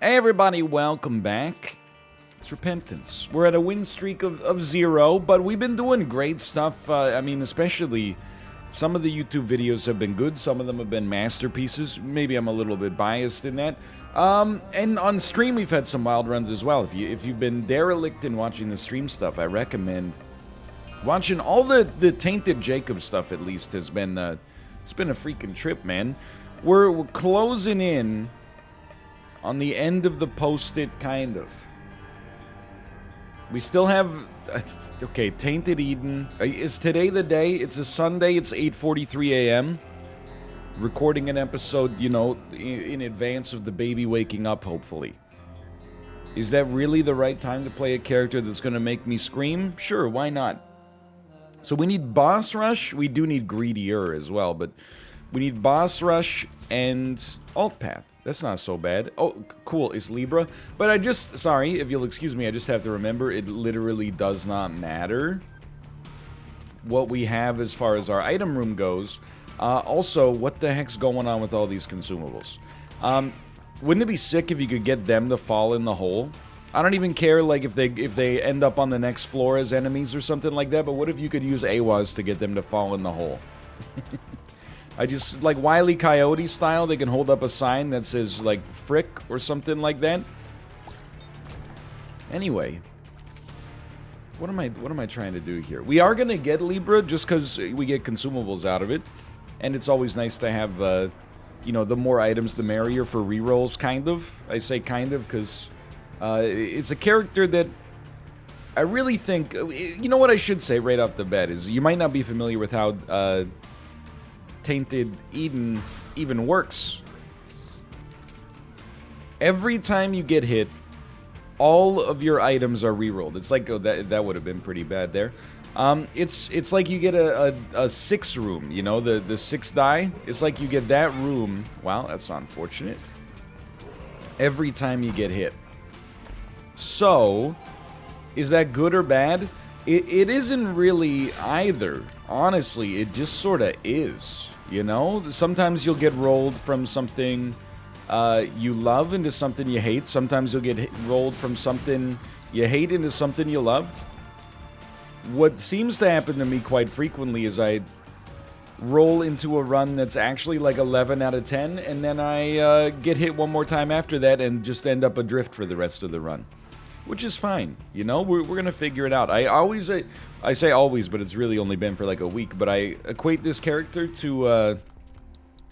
Hey everybody, welcome back. It's Repentance. We're at a win streak of 0, but we've been doing great stuff. I mean, especially some of the YouTube videos have been good. Some of them have been masterpieces. Maybe I'm a little bit biased in that. And on stream we've had some wild runs as well. If you've been derelict in watching the stream stuff, I recommend watching all the Tainted Jacob stuff. At least has been it's been a freaking trip, man. We're closing in on the end of the post-it, kind of. We still have... okay, Tainted Eden. Is today the day? It's a Sunday, it's 8:43 a.m. Recording an episode, you know, in advance of the baby waking up, hopefully. Is that really the right time to play a character that's gonna make me scream? Sure, why not? So we need Boss Rush. We do need Greedier as well, but we need Boss Rush and Alt Path. That's not so bad. Oh, cool, it's Libra. But I just, sorry, if you'll excuse me, I just have to remember, it literally does not matter what we have as far as our item room goes. Also, what the heck's going on with all these consumables? Wouldn't it be sick if you could get them to fall in the hole? I don't even care, like, if they end up on the next floor as enemies or something like that, but what if you could use AWAS to get them to fall in the hole? I just, like Wile E. Coyote style, they can hold up a sign that says, like, frick or something like that. Anyway. What am I trying to do here? We are gonna get Libra just because we get consumables out of it. And it's always nice to have, you know, the more items the merrier for rerolls, kind of. I say kind of because it's a character that I really think... You know what I should say right off the bat is you might not be familiar with how... Tainted Eden even works. Every time you get hit, all of your items are rerolled. It's like, oh, that would have been pretty bad there. It's like you get a 6 room, you know, the 6 die. It's like you get that room. Wow, that's unfortunate. Every time you get hit. So, is that good or bad? It isn't really either. Honestly, it just sort of is. You know, sometimes you'll get rolled from something you love into something you hate. Sometimes you'll get rolled from something you hate into something you love. What seems to happen to me quite frequently is I roll into a run that's actually like 11 out of 10, and then I get hit one more time after that and just end up adrift for the rest of the run. Which is fine, you know, we're gonna figure it out. I say always, but it's really only been for like a week, but I equate this character to,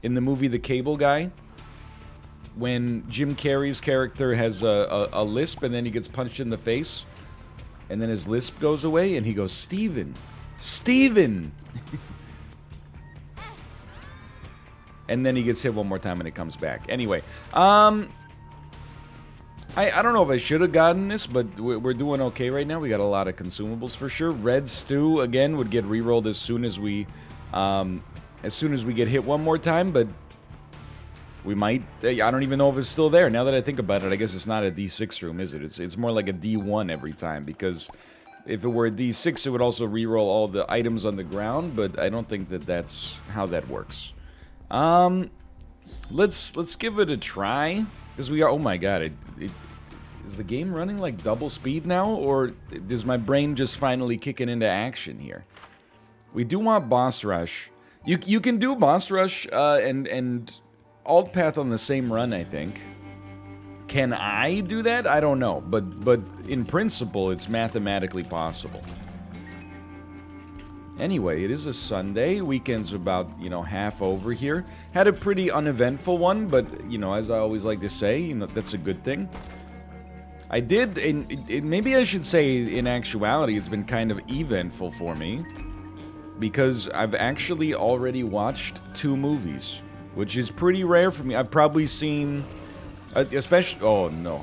in the movie The Cable Guy, when Jim Carrey's character has a lisp and then he gets punched in the face, and then his lisp goes away, and he goes, Steven! Steven! And then he gets hit one more time and it comes back. Anyway, I don't know if I should have gotten this, but we're doing okay right now. We got a lot of consumables for sure. Red Stew, again, would get rerolled as soon as we get hit one more time, but we might... I don't even know if it's still there. Now that I think about it, I guess it's not a D6 room, is it? It's more like a D1 every time, because if it were a D6, it would also reroll all the items on the ground, but I don't think that that's how that works. Let's give it a try, because we are... Oh my god, is the game running like double speed now, or is my brain just finally kicking into action here? We do want Boss Rush. You can do Boss Rush and Alt Path on the same run, I think. Can I do that? I don't know, but in principle, it's mathematically possible. Anyway, it is a Sunday. Weekend's about, you know, half over here. Had a pretty uneventful one, but, you know, as I always like to say, you know, that's a good thing. I did, and maybe I should say in actuality, it's been kind of eventful for me, because I've actually already watched 2 movies, which is pretty rare for me. I've probably seen, especially, oh no,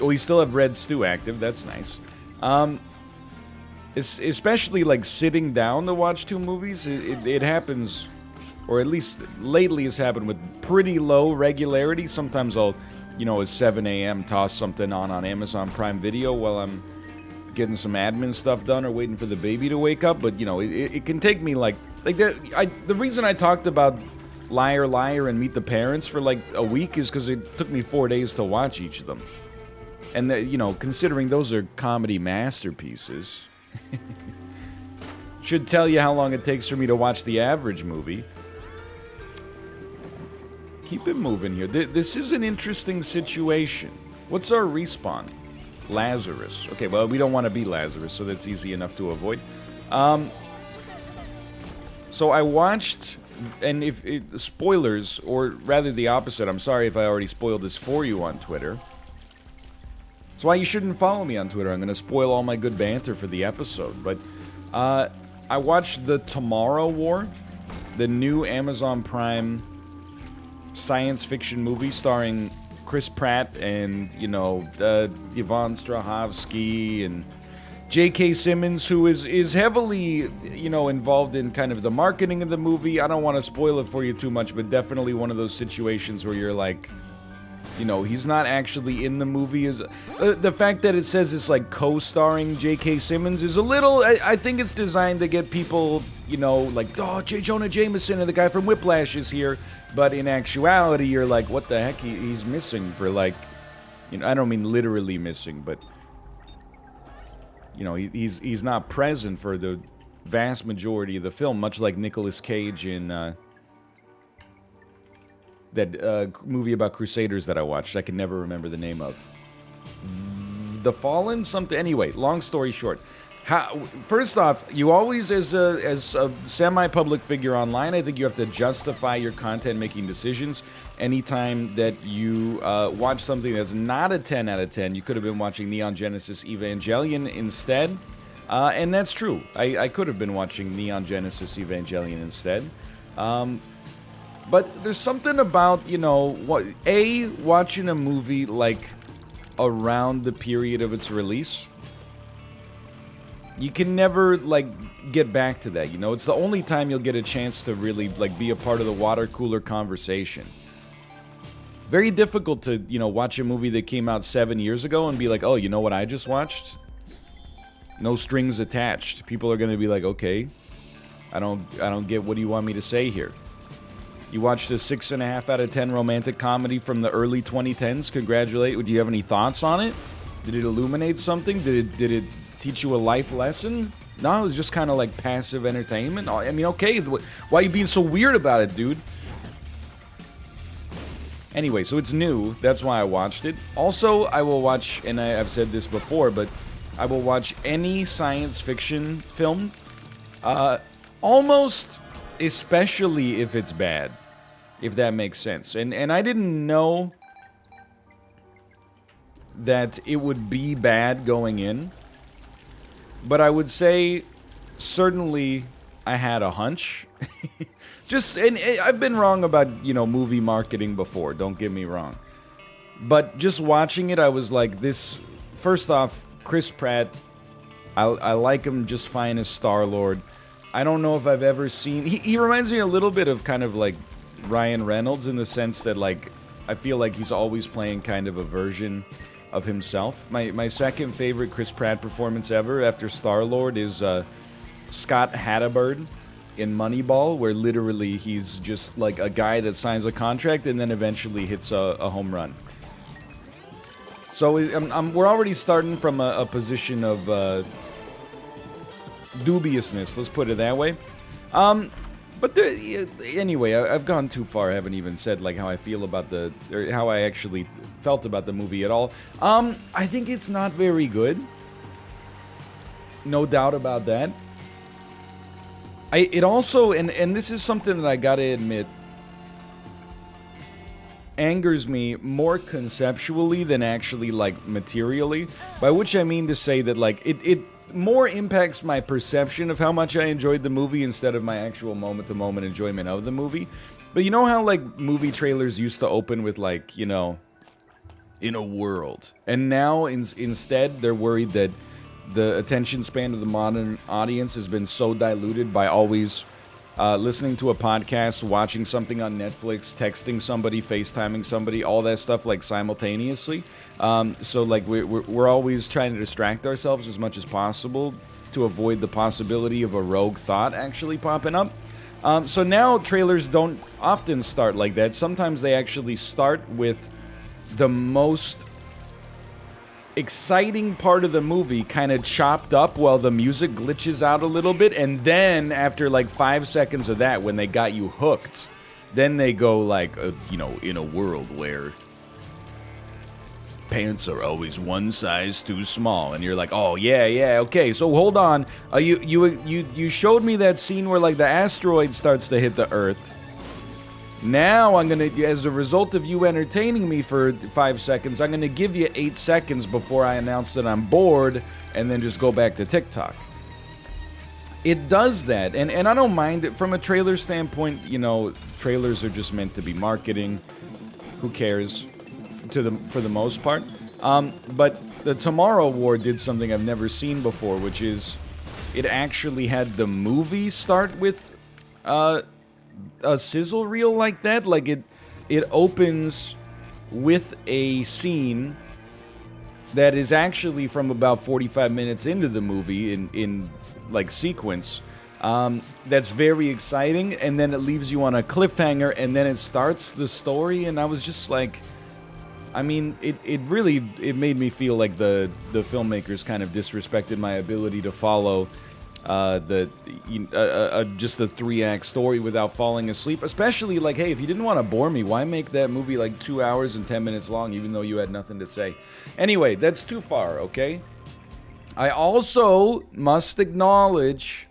we still have Red Stew active, that's nice. Especially like sitting down to watch 2 movies, it happens, or at least lately it's happened with pretty low regularity. Sometimes I'll, you know, at 7 a.m. toss something on Amazon Prime Video while I'm getting some admin stuff done or waiting for the baby to wake up. But, you know, it can take me like that. The reason I talked about Liar Liar and Meet the Parents for like a week is because it took me 4 days to watch each of them. And, you know, considering those are comedy masterpieces, should tell you how long it takes for me to watch the average movie. Keep it moving here. This is an interesting situation. What's our respawn? Lazarus. Okay, well, we don't want to be Lazarus, so that's easy enough to avoid. So I watched, and if spoilers, or rather the opposite, I'm sorry if I already spoiled this for you on Twitter. That's why you shouldn't follow me on Twitter. I'm going to spoil all my good banter for the episode. But I watched The Tomorrow War, the new Amazon Prime science fiction movie starring Chris Pratt and, you know, Yvonne Strahovski and J.K. Simmons, who is heavily, you know, involved in kind of the marketing of the movie. I don't want to spoil it for you too much, but definitely one of those situations where you're like, you know, he's not actually in the movie. Is the fact that it says it's like co-starring J.K. Simmons is a little. I think it's designed to get people, you know, like, oh, J. Jonah Jameson and the guy from Whiplash is here. But in actuality, you're like, what the heck? He's missing for like, you know, I don't mean literally missing, but you know, he's not present for the vast majority of the film, much like Nicolas Cage in that movie about Crusaders that I watched. I can never remember the name of. The Fallen? Something. Anyway, long story short. First off, you always, as a semi-public figure online, I think you have to justify your content-making decisions. Anytime that you watch something that's not a 10 out of 10, you could have been watching Neon Genesis Evangelion instead. And that's true. I could have been watching Neon Genesis Evangelion instead. But there's something about, you know, watching a movie, like, around the period of its release. You can never, like, get back to that, you know? It's the only time you'll get a chance to really, like, be a part of the water cooler conversation. Very difficult to, you know, watch a movie that came out 7 years ago and be like, oh, you know what I just watched? No strings attached. People are going to be like, okay, I don't get, what do you want me to say here? You watched a 6.5 out of 10 romantic comedy from the early 2010s. Congratulate. Do you have any thoughts on it? Did it illuminate something? Did it teach you a life lesson? No, it was just kind of like passive entertainment. I mean, okay, why are you being so weird about it, dude? Anyway, so it's new. That's why I watched it. Also, I will watch, and I've said this before, but I will watch any science fiction film, almost especially if it's bad, if that makes sense. And I didn't know that it would be bad going in. But I would say, certainly, I had a hunch. And I've been wrong about, you know, movie marketing before, don't get me wrong. But just watching it, I was like, this, first off, Chris Pratt, I like him just fine as Star-Lord. I don't know if I've ever seen, he reminds me a little bit of kind of like Ryan Reynolds in the sense that, like, I feel like he's always playing kind of a version of himself. My second favorite Chris Pratt performance ever after Star-Lord is Scott Hatteberg in Moneyball, where literally he's just like a guy that signs a contract and then eventually hits a home run. So we're already starting from a position of dubiousness, let's put it that way. But anyway, I've gone too far. I haven't even said like how I feel about or how I actually felt about the movie at all. I think it's not very good. No doubt about that. It also, and this is something that I gotta admit, angers me more conceptually than actually like materially. By which I mean to say that like it more impacts my perception of how much I enjoyed the movie instead of my actual moment-to-moment enjoyment of the movie. But you know how, like, movie trailers used to open with, like, you know, in a world. And now, instead, they're worried that the attention span of the modern audience has been so diluted by always listening to a podcast, watching something on Netflix, texting somebody, FaceTiming somebody, all that stuff, like, simultaneously. So, like, we're always trying to distract ourselves as much as possible to avoid the possibility of a rogue thought actually popping up. So now trailers don't often start like that. Sometimes they actually start with the most exciting part of the movie kind of chopped up while the music glitches out a little bit, and then after like 5 seconds of that, when they got you hooked, then they go like, in a world where pants are always one size too small, and you're like, oh yeah, okay. So hold on, you showed me that scene where like the asteroid starts to hit the Earth. Now I'm gonna, as a result of you entertaining me for 5 seconds, I'm gonna give you 8 seconds before I announce that I'm bored, and then just go back to TikTok. It does that, and I don't mind it from a trailer standpoint. Trailers are just meant to be marketing. Who cares? For the most part. But the Tomorrow War did something I've never seen before, which is it actually had the movie start with a sizzle reel like that. Like it opens with a scene that is actually from about 45 minutes into the movie in like sequence. That's very exciting, and then it leaves you on a cliffhanger, and then it starts the story, and I was just like, I mean, it really made me feel like the filmmakers kind of disrespected my ability to follow just a 3-act story without falling asleep. Especially like, hey, if you didn't want to bore me, why make that movie like 2 hours and 10 minutes long, even though you had nothing to say? Anyway, that's too far, okay? I also must acknowledge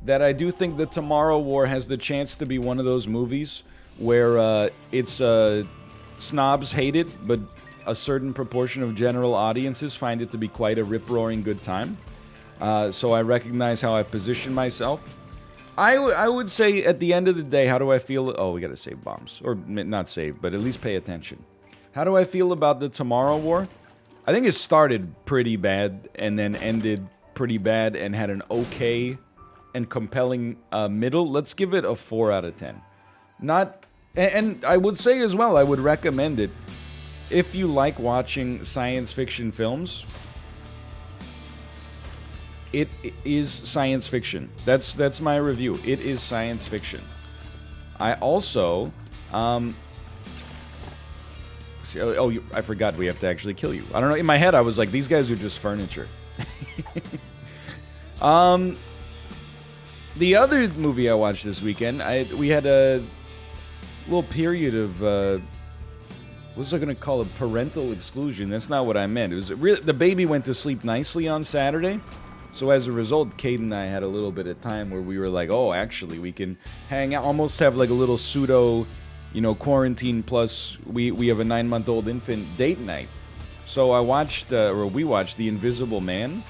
that I do think the Tomorrow War has the chance to be one of those movies where it's snobs hate it, but a certain proportion of general audiences find it to be quite a rip-roaring good time. So I recognize how I've positioned myself. I would say at the end of the day, how do I feel? Oh, we gotta save bombs. Or not save, but at least pay attention. How do I feel about the Tomorrow War? I think it started pretty bad and then ended pretty bad and had an okay and compelling middle. Let's give it a 4 out of 10. And I would say as well, I would recommend it if you like watching science fiction films. It is science fiction. That's my review. It is science fiction. I also, I forgot we have to actually kill you. I don't know. In my head, I was like, these guys are just furniture. The other movie I watched this weekend, we had a little period of, what was I going to call it? Parental exclusion. That's not what I meant. It was the baby went to sleep nicely on Saturday. So as a result, Kate and I had a little bit of time where we were like, oh, actually, we can hang out, almost have like a little pseudo, quarantine plus we have a 9-month-old infant date night. So we watched The Invisible Man,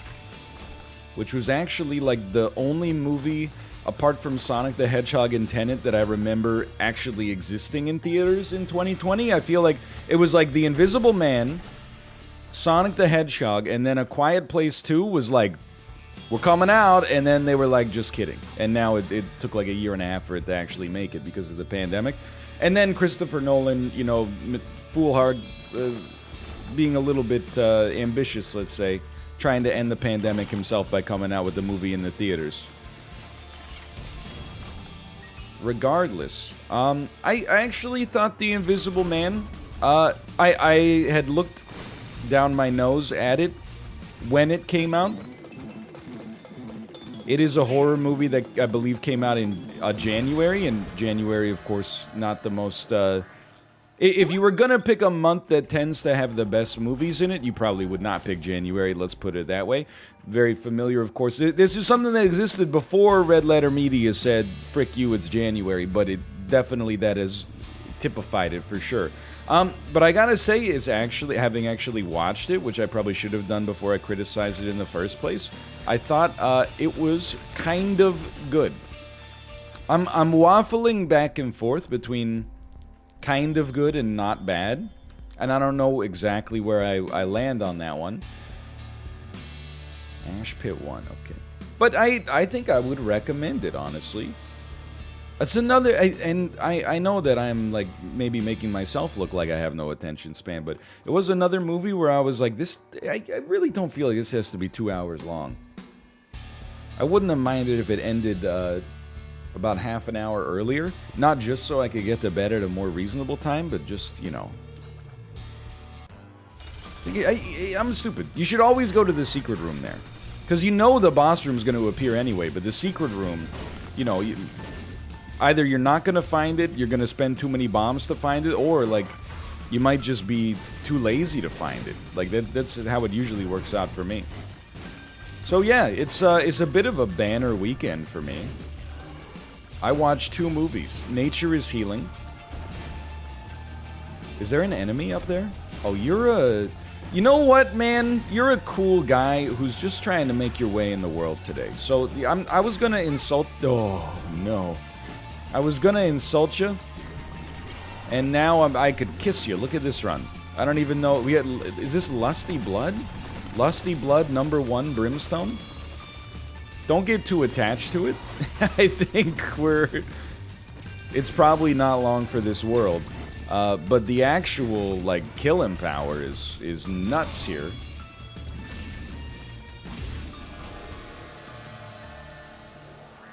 which was actually like the only movie apart from Sonic the Hedgehog and Tenet that I remember actually existing in theaters in 2020. I feel like it was like The Invisible Man, Sonic the Hedgehog, and then A Quiet Place 2 was like, we're coming out, and then they were like, just kidding. And now it took like a year and a half for it to actually make it because of the pandemic. And then Christopher Nolan, foolhard, being a little bit ambitious, let's say, trying to end the pandemic himself by coming out with the movie in the theaters. Regardless, I actually thought The Invisible Man, I had looked down my nose at it when it came out. It is a horror movie that I believe came out in January, and January, of course, not the most... if you were going to pick a month that tends to have the best movies in it, you probably would not pick January, let's put it that way. Very familiar, of course. This is something that existed before Red Letter Media said, frick you, it's January, but it definitely that has typified it for sure. But I gotta say, is actually, having actually watched it, which I probably should have done before I criticized it in the first place, I thought it was kind of good. I'm waffling back and forth between kind of good and not bad, and I don't know exactly where I land on that one. Ash Pit 1, okay. But I think I would recommend it, honestly. That's another, I know that I'm like maybe making myself look like I have no attention span, but it was another movie where I was like, I really don't feel like this has to be 2 hours long. I wouldn't have minded if it ended about half an hour earlier. Not just so I could get to bed at a more reasonable time, but just, you know. I'm stupid. You should always go to the secret room there. Because you know the boss room's going to appear anyway, but the secret room, you know, either you're not going to find it, you're going to spend too many bombs to find it, or, like, you might just be too lazy to find it. Like, that's how it usually works out for me. So, yeah, it's a bit of a banner weekend for me. I watched 2 movies. Nature is Healing. Is there an enemy up there? Oh, you're a... You know what, man? You're a cool guy who's just trying to make your way in the world today. So, I was gonna insult... Oh, no. I was gonna insult you. And now I could kiss you. Look at this run. I don't even know... Is this Lusty Blood? Lusty Blood #1 Brimstone? Don't get too attached to it. I think it's probably not long for this world. But the actual, like, killing power is nuts here.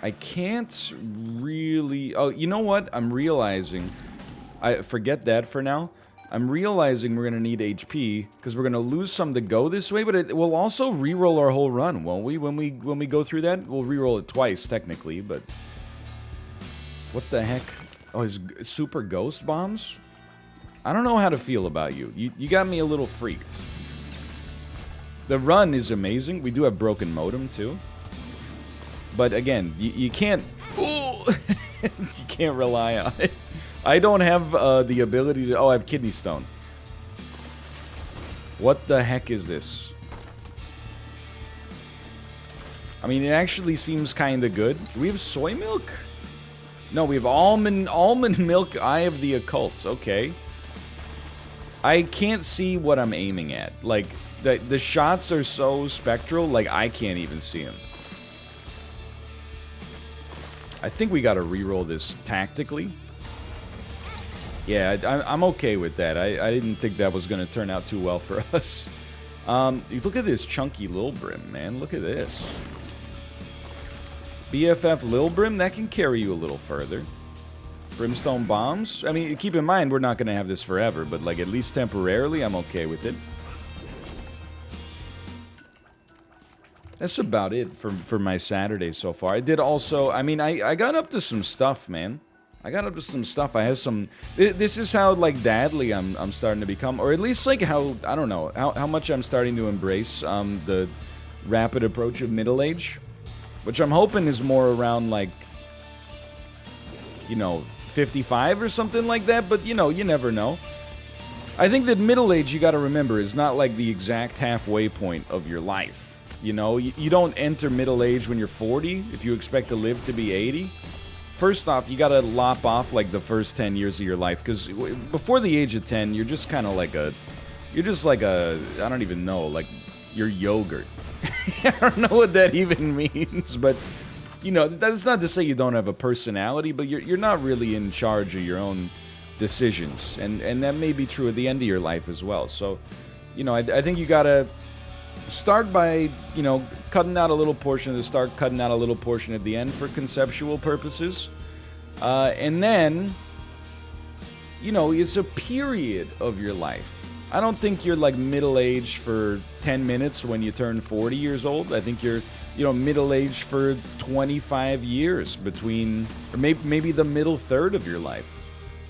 I can't really... Oh, you know what? I'm realizing... I forget that for now. I'm realizing we're going to need HP, because we're going to lose some to go this way, but it will also reroll our whole run, won't we? When we go through that, we'll reroll it twice, technically, but... What the heck? Oh, his super ghost bombs? I don't know how to feel about you. You got me a little freaked. The run is amazing. We do have broken modem, too. But again, you can't... Ooh, you can't rely on it. I don't have the ability to... Oh, I have kidney stone. What the heck is this? I mean, it actually seems kind of good. Do we have soy milk? No, we have almond milk, Eye of the Occult. Okay. I can't see what I'm aiming at. Like, the shots are so spectral, like, I can't even see them. I think we gotta reroll this tactically. Yeah, I'm okay with that. I didn't think that was gonna turn out too well for us. Look at this chunky Lil Brim, man. Look at this. BFF Lil Brim, that can carry you a little further. Brimstone bombs? I mean, keep in mind, we're not going to have this forever, but, like, at least temporarily, I'm okay with it. That's about it for my Saturday so far. I did also... I mean, I got up to some stuff, man. I got up to some stuff. I have some... This is how, like, dadly I'm starting to become. Or at least, like, how... I don't know. How much I'm starting to embrace the rapid approach of middle age. Which I'm hoping is more around, like... You know... 55 or something like that, but, you know, you never know. I think that middle age, you gotta remember, is not like the exact halfway point of your life. You know, you don't enter middle age when you're 40 if you expect to live to be 80. First off, you gotta lop off, like, the first 10 years of your life, because before the age of 10, you're just kind of like a... You're just like a... I don't even know, like, you're yogurt. I don't know what that even means, but... You know, that's not to say you don't have a personality, but you're not really in charge of your own decisions. And that may be true at the end of your life as well. So, you know, I think you gotta start by, you know, cutting out a little portion at the start, cutting out a little portion at the end for conceptual purposes. And then, you know, it's a period of your life. I don't think you're, like, middle-aged for 10 minutes when you turn 40 years old. I think you're... You know, middle-aged for 25 years between, or maybe the middle third of your life,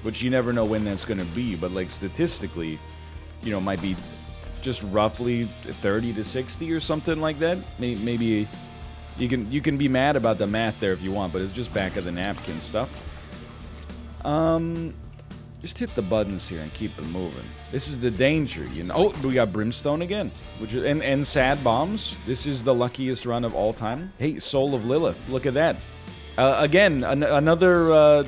which you never know when that's going to be, but, like, statistically, you know, might be just roughly 30 to 60 or something like that. Maybe you can be mad about the math there if you want, but it's just back of the napkin stuff. Just hit the buttons here and keep it moving. This is the danger, you know. Oh, we got Brimstone again, which is, and sad bombs. This is the luckiest run of all time. Hey, Soul of Lilith, look at that. Again, another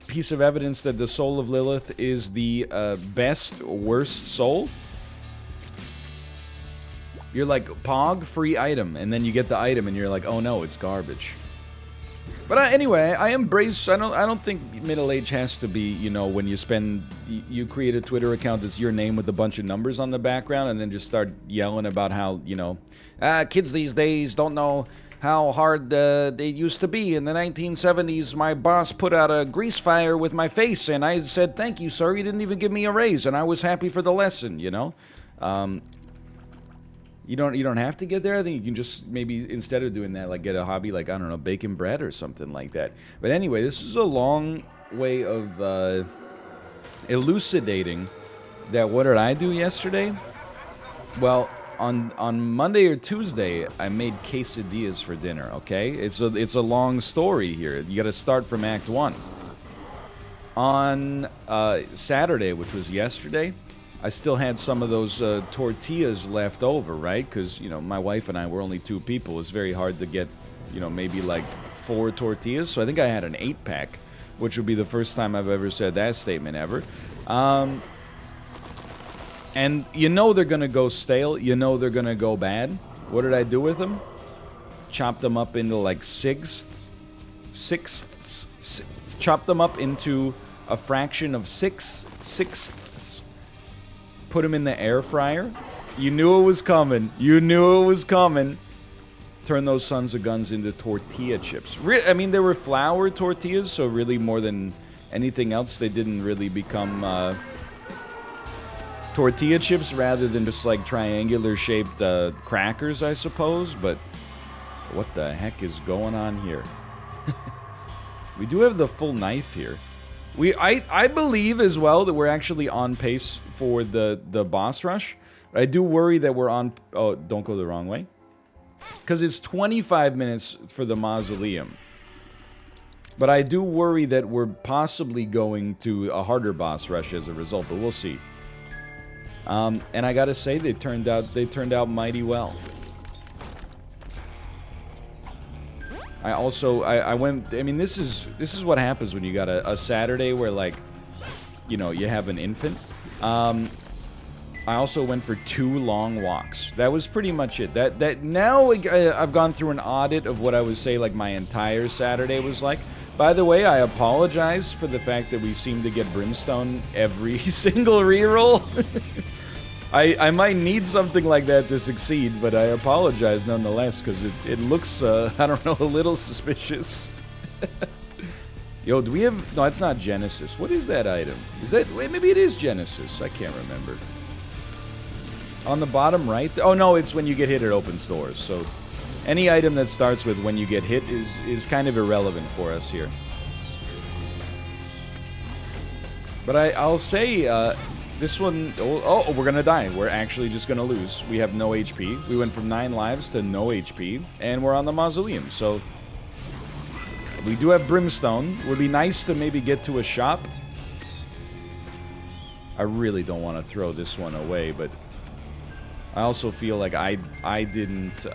piece of evidence that the Soul of Lilith is the best, worst soul. You're like, Pog, free item, and then you get the item, and you're like, oh no, it's garbage. But anyway, I embrace. I don't think middle age has to be, you know, when you create a Twitter account that's your name with a bunch of numbers on the background, and then just start yelling about how, you know, kids these days don't know how hard they used to be. In the 1970s, my boss put out a grease fire with my face, and I said, thank you, sir. He didn't even give me a raise, and I was happy for the lesson, you know? You don't have to get there. I think you can just maybe, instead of doing that, like get a hobby like, I don't know, baking bread or something like that. But anyway, this is a long way of elucidating that what did I do yesterday? Well, on Monday or Tuesday, I made quesadillas for dinner, okay? It's a long story here. You got to start from Act 1. On Saturday, which was yesterday, I still had some of those tortillas left over, right? Because, you know, my wife and I were only 2 people. It's very hard to get, you know, maybe like 4 tortillas. So I think I had an 8-pack, which would be the first time I've ever said that statement ever. And you know they're going to go stale. You know they're going to go bad. What did I do with them? Chopped them up into like sixths. Chopped them up into a fraction of sixths. Put them in the air fryer. You knew it was coming. You knew it was coming. Turn those sons of guns into tortilla chips. I mean, they were flour tortillas, so really more than anything else, they didn't really become tortilla chips rather than just like triangular shaped crackers, I suppose. But what the heck is going on here? We do have the full knife here. I believe as well that we're actually on pace for the boss rush. I do worry that we're on... Oh, don't go the wrong way. Because it's 25 minutes for the mausoleum. But I do worry that we're possibly going to a harder boss rush as a result, but we'll see. And I gotta say, they turned out mighty well. I went... I mean, this is what happens when you got a Saturday where, like, you know, you have an infant. I also went for 2 long walks. That was pretty much it. Now I've gone through an audit of what I would say, like, my entire Saturday was like. By the way, I apologize for the fact that we seem to get brimstone every single reroll. I might need something like that to succeed, but I apologize nonetheless, because it looks, I don't know, a little suspicious. Yo, do we have... No, it's not Genesis. What is that item? Is that... Wait, maybe it is Genesis. I can't remember. On the bottom right... Oh, no, it's when you get hit, it opens doors. So, any item that starts with when you get hit is kind of irrelevant for us here. But I'll say... this one... Oh, we're gonna die. We're actually just gonna lose. We have no HP. We went from 9 lives to no HP. And we're on the mausoleum, so... We do have brimstone. Would be nice to maybe get to a shop. I really don't want to throw this one away, but... I also feel like I didn't,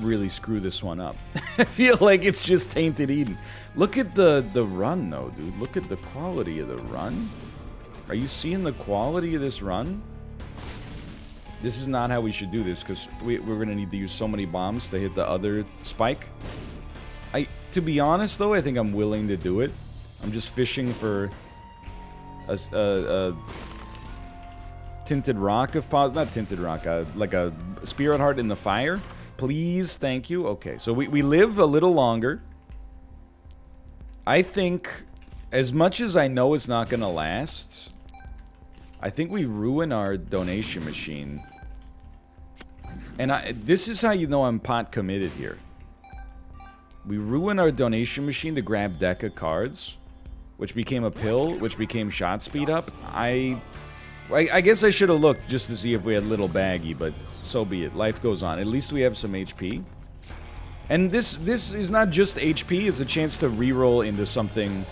really screw this one up. I feel like it's just tainted Eden. Look at the run, though, dude. Look at the quality of the run. Are you seeing the quality of this run? This is not how we should do this, because we're going to need to use so many bombs to hit the other spike. To be honest, though, I think I'm willing to do it. I'm just fishing for a tinted rock, if possible. Not tinted rock, like a spirit heart in the fire. Please, thank you. Okay, so we live a little longer. I think, as much as I know it's not gonna last, I think we ruin our donation machine. And this is how you know I'm pot committed here. We ruin our donation machine to grab deck of cards, which became a pill, which became shot speed up. I guess I should have looked just to see if we had little baggy, but so be it. Life goes on. At least we have some HP. And this is not just HP, it's a chance to reroll into something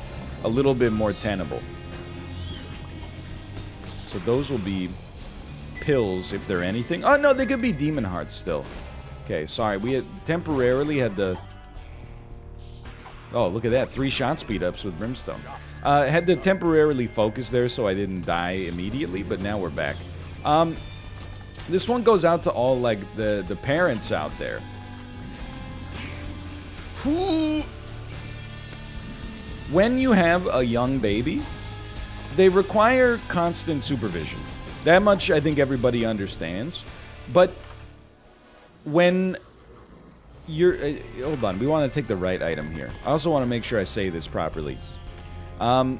a little bit more tenable. So those will be pills, if they're anything. Oh, no, they could be demon hearts still. Okay, sorry. We had temporarily had the... Oh, look at that. 3 shot speed ups with brimstone. Had to temporarily focus there so I didn't die immediately, but now we're back. This one goes out to all, like, the parents out there. When you have a young baby, they require constant supervision. That much I think everybody understands. But when you're... hold on, we want to take the right item here. I also want to make sure I say this properly. I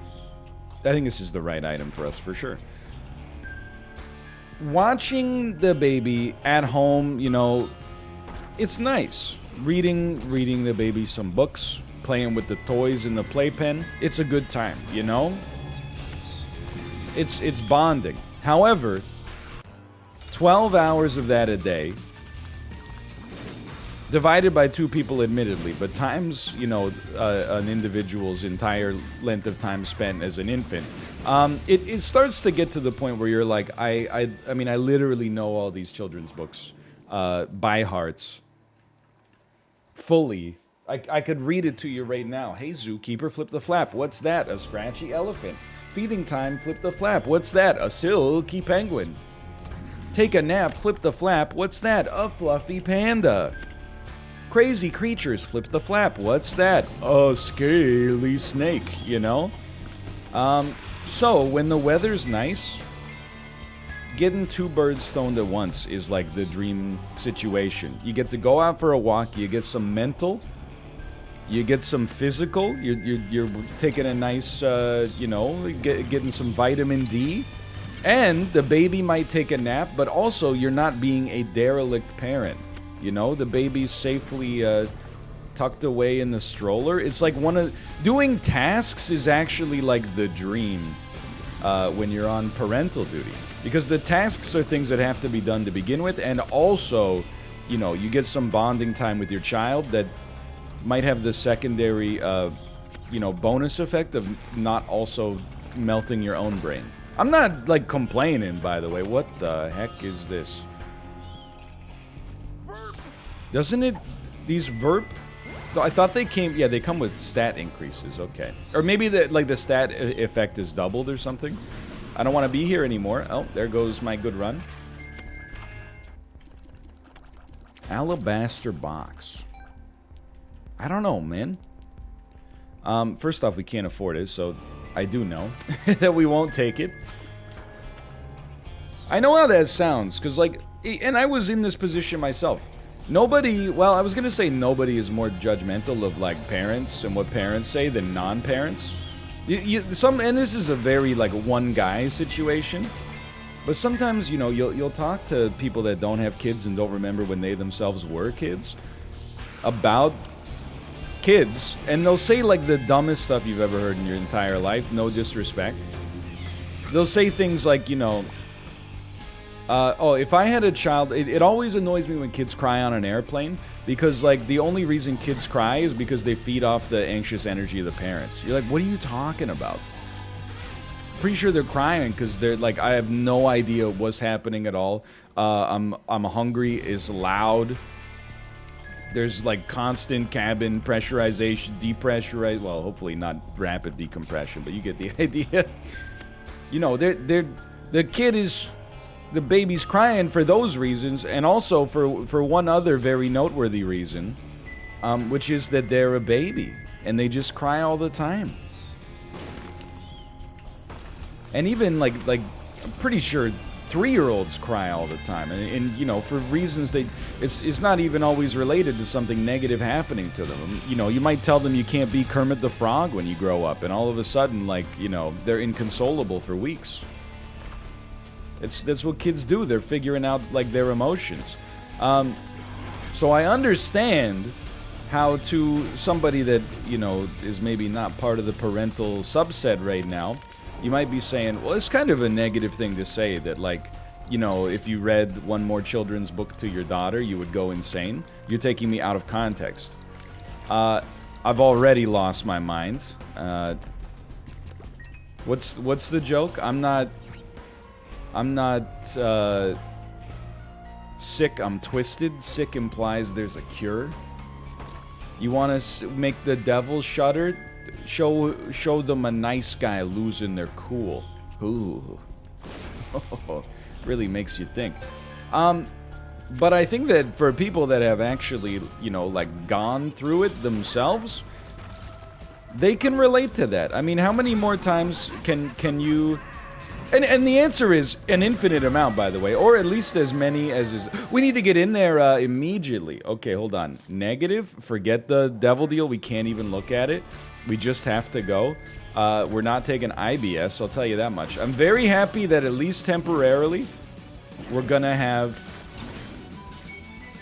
think this is the right item for us, for sure. Watching the baby at home, you know, it's nice. Reading the baby some books, playing with the toys in the playpen. It's a good time, you know? It's bonding. However, 12 hours of that a day, divided by 2 people admittedly, but times, you know, an individual's entire length of time spent as an infant, it starts to get to the point where you're like, I mean, I literally know all these children's books by hearts, fully. I could read it to you right now. Hey, zookeeper, flip the flap. What's that? A scratchy elephant. Feeding time, flip the flap. What's that? A silky penguin. Take a nap, flip the flap. What's that? A fluffy panda. Crazy creatures, flip the flap. What's that? A scaly snake, you know? So, when the weather's nice, getting 2 birds stoned at once is like the dream situation. You get to go out for a walk, you get some mental, you get some physical, you're taking a nice, you know, getting some vitamin D, and the baby might take a nap, but also you're not being a derelict parent. You know, the baby's safely tucked away in the stroller. It's like doing tasks is actually like the dream when you're on parental duty. Because the tasks are things that have to be done to begin with, and also, you know, you get some bonding time with your child that might have the secondary, you know, bonus effect of not also melting your own brain. I'm not, like, complaining, by the way. What the heck is this? Doesn't it... These Verp... I thought they came... Yeah, they come with stat increases. Okay. Or maybe, the stat effect is doubled or something. I don't want to be here anymore. Oh, there goes my good run. Alabaster box. I don't know, man. First off, we can't afford it, so I do know that we won't take it. I know how that sounds, because, like... And I was in this position myself. Nobody, well, I was gonna say nobody is more judgmental of, like, parents and what parents say than non-parents. And this is a very, like, one guy situation. But sometimes, you know, you'll talk to people that don't have kids and don't remember when they themselves were kids about kids, and they'll say, like, the dumbest stuff you've ever heard in your entire life, no disrespect. They'll say things like, you know, oh, if I had a child, it always annoys me when kids cry on an airplane, because, like, the only reason kids cry is because they feed off the anxious energy of the parents. You're like, what are you talking about? Pretty sure they're crying because they're like, I have no idea what's happening at all. I'm hungry, it's loud. There's, like, constant cabin pressurization, depressurize. Well, hopefully not rapid decompression, but you get the idea. You know, the kid is... The baby's crying for those reasons, and also for one other very noteworthy reason, which is that they're a baby, and they just cry all the time. And even, like I'm pretty sure 3-year-olds cry all the time, and you know, for reasons it's not even always related to something negative happening to them. You know, you might tell them you can't be Kermit the Frog when you grow up, and all of a sudden, like, you know, they're inconsolable for weeks. That's what kids do. They're figuring out, like, their emotions. So I understand how to somebody that, you know, is maybe not part of the parental subset right now, you might be saying, well, it's kind of a negative thing to say that, like, you know, if you read one more children's book to your daughter, you would go insane. You're taking me out of context. I've already lost my mind. What's the joke? I'm not sick, I'm twisted. Sick implies there's a cure. You want to make the devil shudder? Show them a nice guy losing their cool. Ooh. Really makes you think. But I think that for people that have actually, you know, like, gone through it themselves, they can relate to that. I mean, how many more times can you And the answer is an infinite amount, by the way, or at least as many as is. We need to get in there immediately. Okay, hold on. Negative. Forget the devil deal. We can't even look at it. We just have to go. We're not taking IBS, I'll tell you that much. I'm very happy that at least temporarily, we're gonna have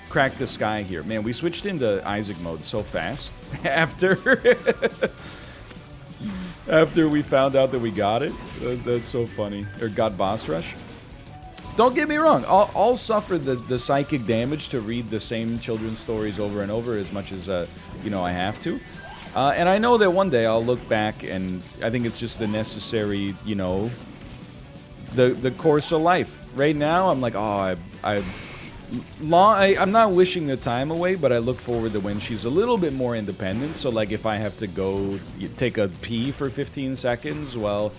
cracked the sky here. Man, we switched into Isaac mode so fast after after we found out that we got it. That's so funny. Or got boss rush. Don't get me wrong. I'll suffer the psychic damage to read the same children's stories over and over as much as, you know, I have to. And I know that one day I'll look back and I think it's just the necessary, you know, the course of life. Right now, I'm like, oh, I'm not wishing the time away, but I look forward to when she's a little bit more independent. So, like, if I have to go take a pee for 15 seconds while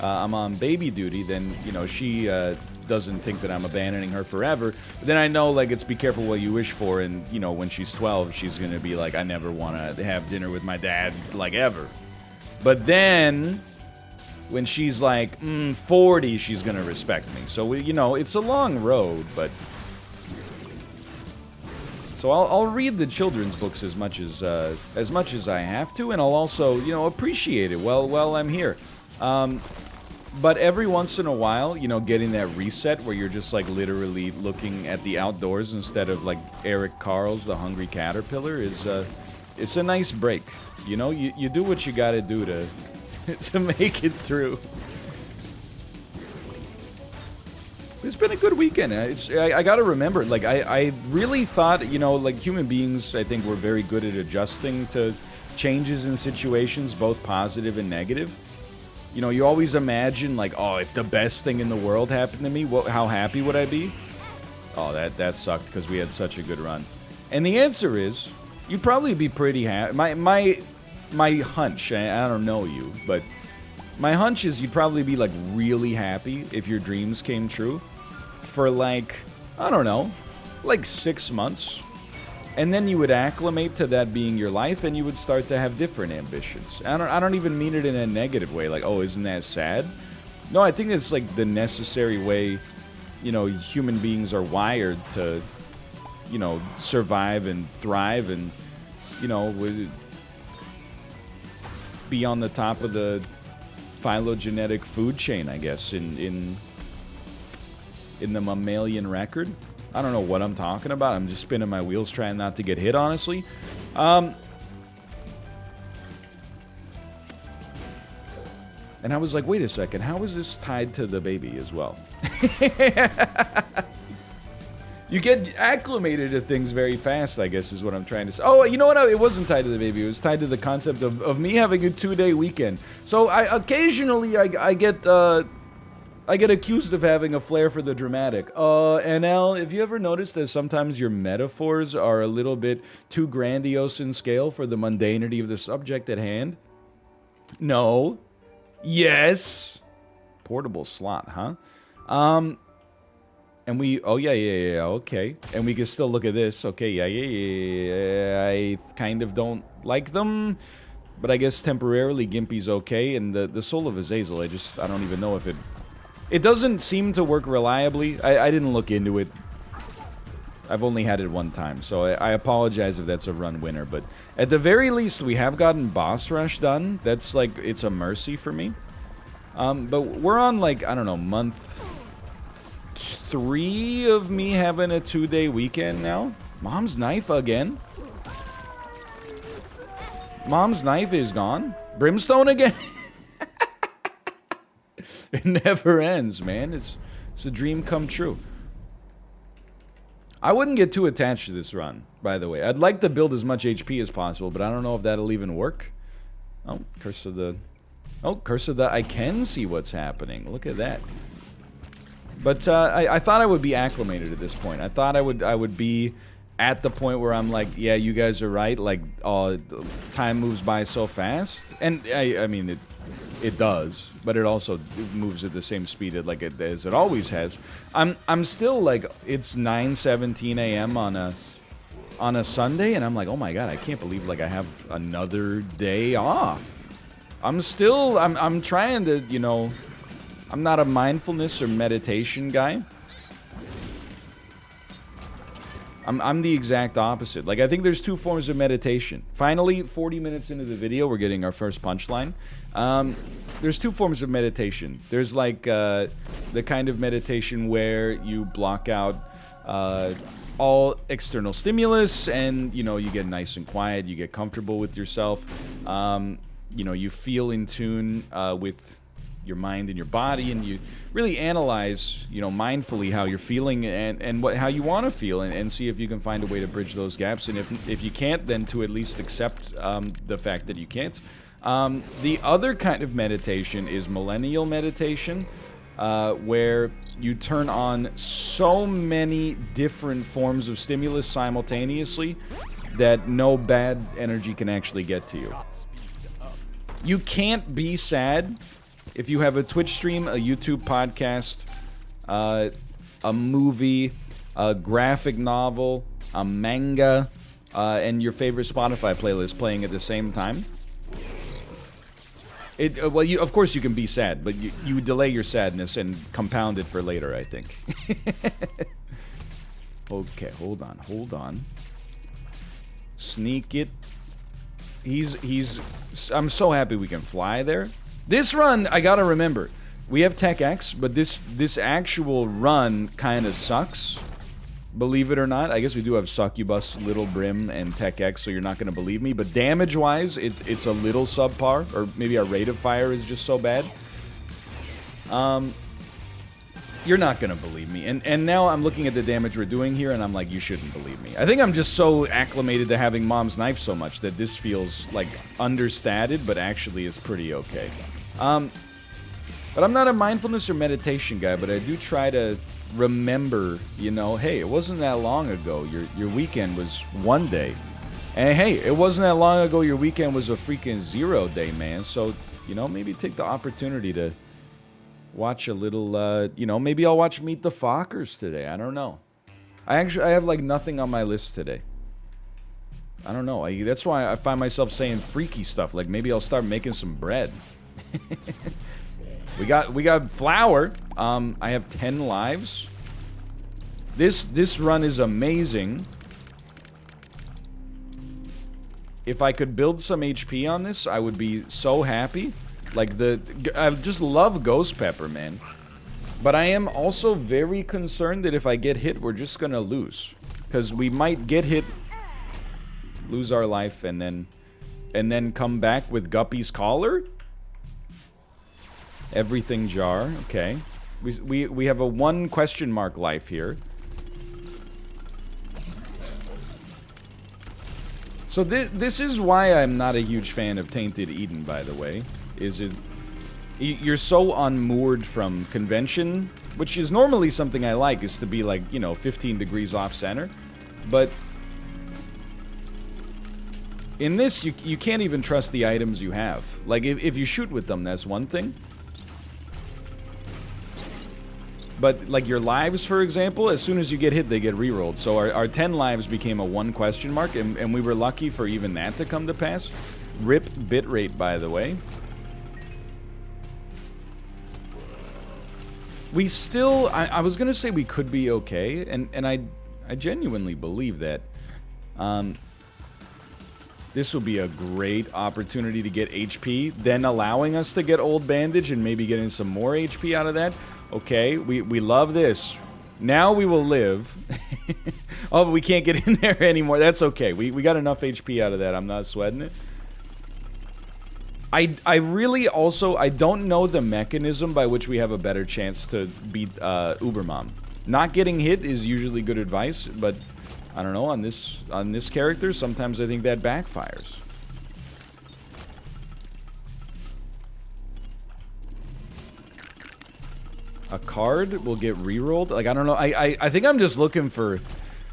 I'm on baby duty, then, you know, she doesn't think that I'm abandoning her forever. But then I know, like, it's be careful what you wish for, and, you know, when she's 12, she's gonna be like, I never want to have dinner with my dad, like, ever. But then, when she's like 40, she's gonna respect me. So, you know, it's a long road, but... So I'll read the children's books as much as I have to, and I'll also, you know, appreciate it while I'm here. But every once in a while, you know, getting that reset where you're just, like, literally looking at the outdoors instead of, like, Eric Carl's The Hungry Caterpillar is, it's a nice break. You know, you do what you gotta do to, to make it through. It's been a good weekend. I gotta remember, like, I really thought, you know, like, human beings, I think, were very good at adjusting to changes in situations, both positive and negative. You know, you always imagine, like, oh, if the best thing in the world happened to me, how happy would I be? Oh, that sucked because we had such a good run. And the answer is, you'd probably be pretty happy. My hunch, I don't know you, but my hunch is you'd probably be, like, really happy if your dreams came true for, like, I don't know, like 6 months. And then you would acclimate to that being your life, and you would start to have different ambitions. I don't even mean it in a negative way, like, oh, isn't that sad? No, I think it's, like, the necessary way, you know, human beings are wired to, you know, survive and thrive and, you know, be on the top of the phylogenetic food chain, I guess, in the mammalian record. I don't know what I'm talking about. I'm just spinning my wheels trying not to get hit, honestly. And I was like, wait a second, how is this tied to the baby as well? You get acclimated to things very fast, I guess, is what I'm trying to say. Oh, you know what? It wasn't tied to the baby. It was tied to the concept of me having a 2-day weekend. So occasionally I get accused of having a flair for the dramatic. NL, have you ever noticed that sometimes your metaphors are a little bit too grandiose in scale for the mundanity of the subject at hand? No. Yes. Portable slot, huh? And we... Oh, yeah, okay. And we can still look at this. Okay, yeah. I kind of don't like them. But I guess temporarily Gimpy's okay. And the Soul of Azazel, I don't even know if it... It doesn't seem to work reliably. I didn't look into it. I've only had it one time, so I apologize if that's a run winner. But at the very least, we have gotten boss rush done. That's like, it's a mercy for me. But we're on, like, I don't know, month 3 of me having a 2-day weekend now. Mom's knife again. Mom's knife is gone. Brimstone again. It never ends, man. It's a dream come true. I wouldn't get too attached to this run, by the way. I'd like to build as much HP as possible, but I don't know if that'll even work. Oh, curse of the... Oh, curse of the... I can see what's happening. Look at that. But I thought I would be acclimated at this point. I thought I would be at the point where I'm like, yeah, you guys are right. Like, time moves by so fast. And I mean, it does, but it also moves at the same speed as it always has. I'm still like, it's 9:17 a.m. on a Sunday, and I'm like, oh my god, I can't believe like I have another day off. I'm trying to, you know, I'm not a mindfulness or meditation guy. I'm the exact opposite. Like, I think there's two forms of meditation. Finally, 40 minutes into the video, we're getting our first punchline. There's two forms of meditation. There's, like, the kind of meditation where you block out all external stimulus and, you know, you get nice and quiet, you get comfortable with yourself. You know, you feel in tune with your mind and your body, and you really analyze, you know, mindfully how you're feeling and how you want to feel, and see if you can find a way to bridge those gaps. And if you can't, then to at least accept the fact that you can't. The other kind of meditation is millennial meditation, where you turn on so many different forms of stimulus simultaneously that no bad energy can actually get to you. You can't be sad if you have a Twitch stream, a YouTube podcast, a movie, a graphic novel, a manga, and your favorite Spotify playlist playing at the same time. Well, of course you can be sad, but you delay your sadness and compound it for later, I think. Okay, hold on. Sneak it. I'm so happy we can fly there. This run, I gotta remember, we have Tech X, but this actual run kind of sucks. Believe it or not. I guess we do have Succubus, Little Brim, and Tech X, so you're not gonna believe me. But damage-wise, it's a little subpar, or maybe our rate of fire is just so bad. You're not gonna believe me. And now I'm looking at the damage we're doing here, and I'm like, you shouldn't believe me. I think I'm just so acclimated to having Mom's Knife so much that this feels like understated, but actually is pretty okay. But I'm not a mindfulness or meditation guy, but I do try to remember, you know, hey, it wasn't that long ago. Your weekend was one day. And hey, it wasn't that long ago your weekend was a freaking 0 day, man. So, you know, maybe take the opportunity to watch a little, you know, maybe I'll watch Meet the Fockers today. I don't know. I have like nothing on my list today. I don't know. That's why I find myself saying freaky stuff. Like maybe I'll start making some bread. We got flour. I have 10 lives. This run is amazing. If I could build some HP on this, I would be so happy. Like I just love Ghost Pepper, man. But I am also very concerned that if I get hit, we're just gonna lose. Because we might get hit, lose our life, and then come back with Guppy's Collar. Everything jar, okay. We have a 1 question mark life here. So this is why I'm not a huge fan of Tainted Eden, by the way. You're so unmoored from convention, which is normally something I like, is to be like, you know, 15 degrees off center. But in this, you can't even trust the items you have. Like, if you shoot with them, that's one thing. But, like, your lives, for example, as soon as you get hit, they get rerolled. So our 10 lives became a 1 question mark, and we were lucky for even that to come to pass. RIP bitrate, by the way. We still... I was gonna say we could be okay, and I genuinely believe that. This will be a great opportunity to get HP, then allowing us to get Old Bandage and maybe getting some more HP out of that. Okay, we love this. Now we will live. Oh, but we can't get in there anymore. That's okay. We got enough HP out of that. I'm not sweating it. I really also... I don't know the mechanism by which we have a better chance to beat Ubermom. Not getting hit is usually good advice, but... I don't know, on this character, sometimes I think that backfires. A card will get rerolled? Like, I don't know, I think I'm just looking for...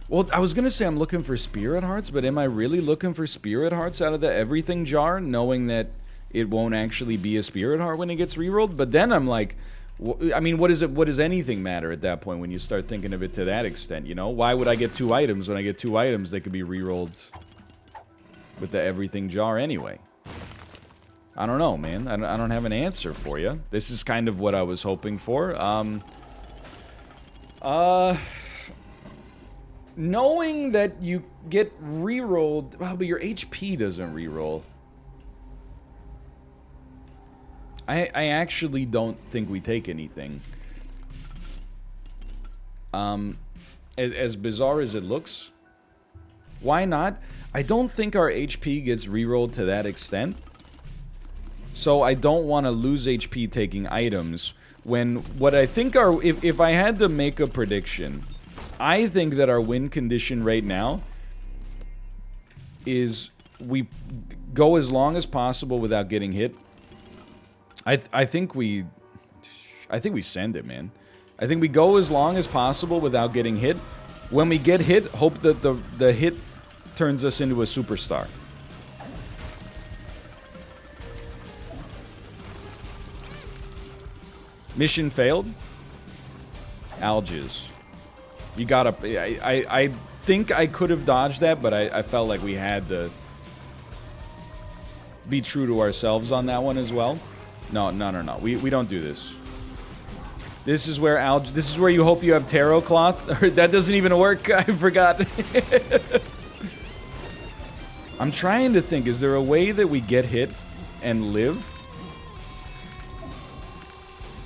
Well, I was gonna say I'm looking for Spirit Hearts, but am I really looking for Spirit Hearts out of the Everything jar, knowing that it won't actually be a Spirit Heart when it gets rerolled? But then I'm like... I mean, what does anything matter at that point when you start thinking of it to that extent, you know? Why would I get 2 items when I get 2 items that could be rerolled with the Everything jar anyway? I don't know, man. I don't have an answer for you. This is kind of what I was hoping for. Knowing that you get re-rolled... Well, but your HP doesn't re-roll. I actually don't think we take anything. As bizarre as it looks, why not? I don't think our HP gets re-rolled to that extent. So I don't want to lose HP taking items when what I think are... If I had to make a prediction, I think that our win condition right now is we go as long as possible without getting hit. I think we send it, man. I think we go as long as possible without getting hit. When we get hit, hope that the hit turns us into a superstar. Mission failed. Alges. You gotta... I think I could have dodged that, but I felt like we had to be true to ourselves on that one as well. No. We don't do this. This is where this is where you hope you have tarot cloth. That doesn't even work. I forgot. I'm trying to think. Is there a way that we get hit and live?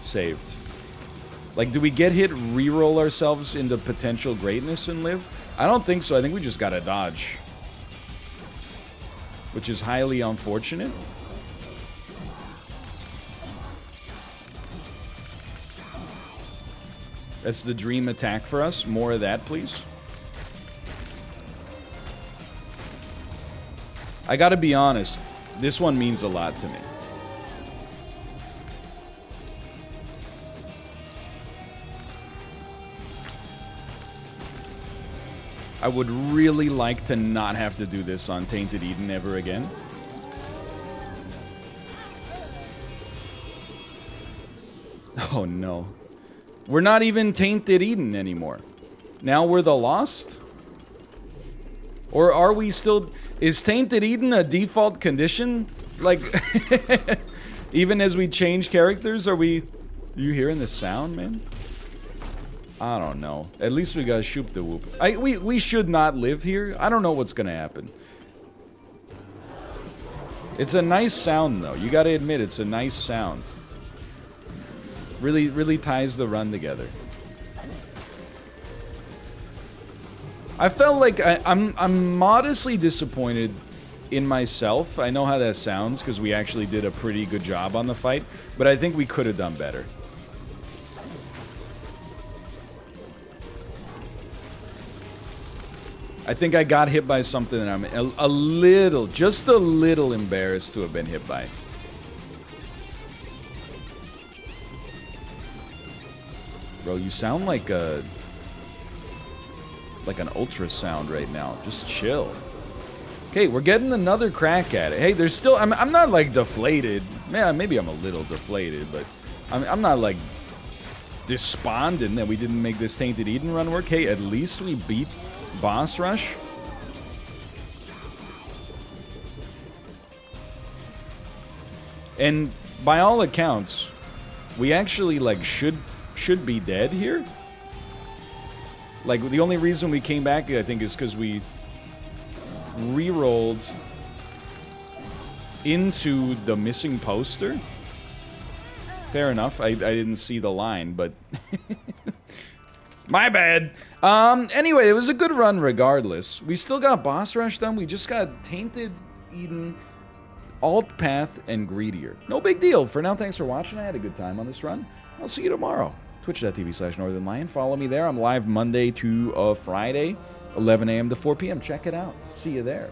Saved. Like, do we get hit, re-roll ourselves into potential greatness and live? I don't think so. I think we just gotta dodge. Which is highly unfortunate. That's the dream attack for us. More of that, please. I gotta be honest. This one means a lot to me. I would really like to not have to do this on Tainted Eden ever again. Oh no. We're not even Tainted Eden anymore. Now we're the Lost? Or are we still... Is Tainted Eden a default condition? Like, even as we change characters, are we... You hearing the sound, man? I don't know. At least we got shoop the whoop. We should not live here. I don't know what's gonna happen. It's a nice sound, though. You gotta admit, it's a nice sound. Really ties the run together. I felt like I'm modestly disappointed in myself. I know how that sounds because we actually did a pretty good job on the fight, but I think we could have done better. I think I got hit by something that I'm a little, just a little embarrassed to have been hit by. Bro, you sound like an ultrasound right now. Just chill. Okay, we're getting another crack at it. Hey, there's still... I'm not, like, deflated. Man, maybe I'm a little deflated, but... I'm not, like, despondent that we didn't make this Tainted Eden run work. Hey, at least we beat Boss Rush. And by all accounts, we actually, like, should be dead here. Like, the only reason we came back, I think, is because we re-rolled into the missing poster. Fair enough. I didn't see the line, but... My bad. Anyway, it was a good run regardless. We still got Boss Rush done. We just got Tainted Eden, Alt Path, and Greedier. No big deal. For now, thanks for watching. I had a good time on this run. I'll see you tomorrow. Twitch.tv/NorthernLion. Follow me there. I'm live Monday to Friday, 11 a.m. to 4 p.m. Check it out. See you there.